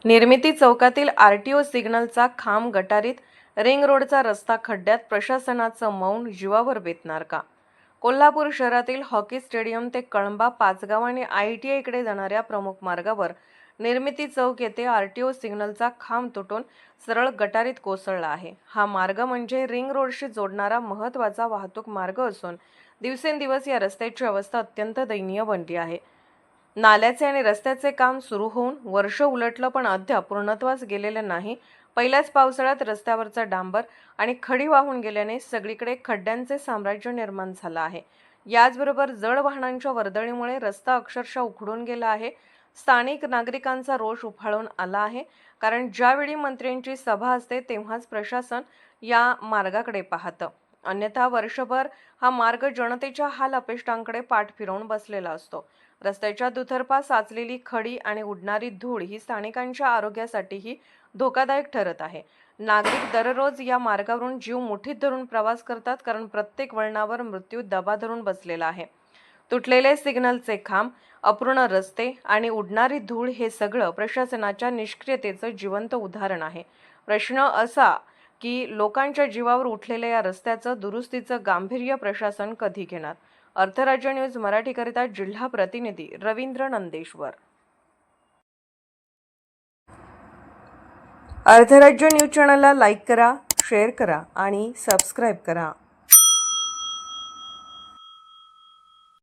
निर्मिती चौकातील आरटीओ सिग्नलचा खांब गटारीत, रिंग रोडचा रस्ता खड्ड्यात, प्रशासनाचं मौन जीवावर बेतणार का? कोल्हापूर शहरातील हॉकी स्टेडियम ते कळंबा, पाचगाव आणि ITI कडे जाणाऱ्या प्रमुख मार्गावर निर्मिती चौक येथे आरटीओ सिग्नलचा खांब तुटून सरळ गटारीत कोसळला आहे. हा मार्ग म्हणजे रिंग रोडशी जोडणारा महत्त्वाचा वाहतूक मार्ग असून दिवसेंदिवस या रस्त्याची अवस्था अत्यंत दयनीय बनली आहे. नाल्याचे आणि रस्त्याचे काम सुरू होऊन वर्ष उलटलं पण अद्याप पूर्णत्वास गेलेलं नाही. पहिल्याच पावसाळ्यात रस्त्यावरचा डांबर आणि खडी वाहून गेल्याने सगळीकडे खड्ड्यांचे साम्राज्य निर्माण झालं आहे. याचबरोबर जड वाहनांच्या वर्दळीमुळे रस्ता अक्षरशः उखडून गेला आहे. स्थानिक नागरिकांचा रोष उफाळून आला आहे, कारण ज्यावेळी मंत्र्यांची सभा असते तेव्हाच प्रशासन या मार्गाकडे पाहतं. अन्यथा वर्षभर हा मार्ग जनतेच्या हाल अपेष्टांकडे पाठ फिरवून बसलेला असतो. रस्त्याच्या दुतर्फा साचलेली खडी आणि उडणारी धूळ ही स्थानिकांच्या आरोग्यासाठीही धोकादायक ठरत आहे. नागरिक दररोज या मार्गावरून जीव मुठीत धरून प्रवास करतात, कारण प्रत्येक वळणावर मृत्यू दबा धरून बसलेला आहे. तुटलेले सिग्नलचे खांब, अपूर्ण रस्ते आणि उडणारी धूळ हे सगळं प्रशासनाच्या निष्क्रियतेचं जिवंत उदाहरण आहे. प्रश्न असा की लोकांच्या जीवावर उठलेल्या या रस्त्याचं दुरुस्तीचं गांभीर्य प्रशासन कधी घेणार? अर्थराज्य न्यूज मराठीकरिता जिल्हा प्रतिनिधी रवींद्र नंदेश्वर. अर्थराज्य न्यूज चॅनलला लाईक करा, शेअर करा आणि सबस्क्राईब करा.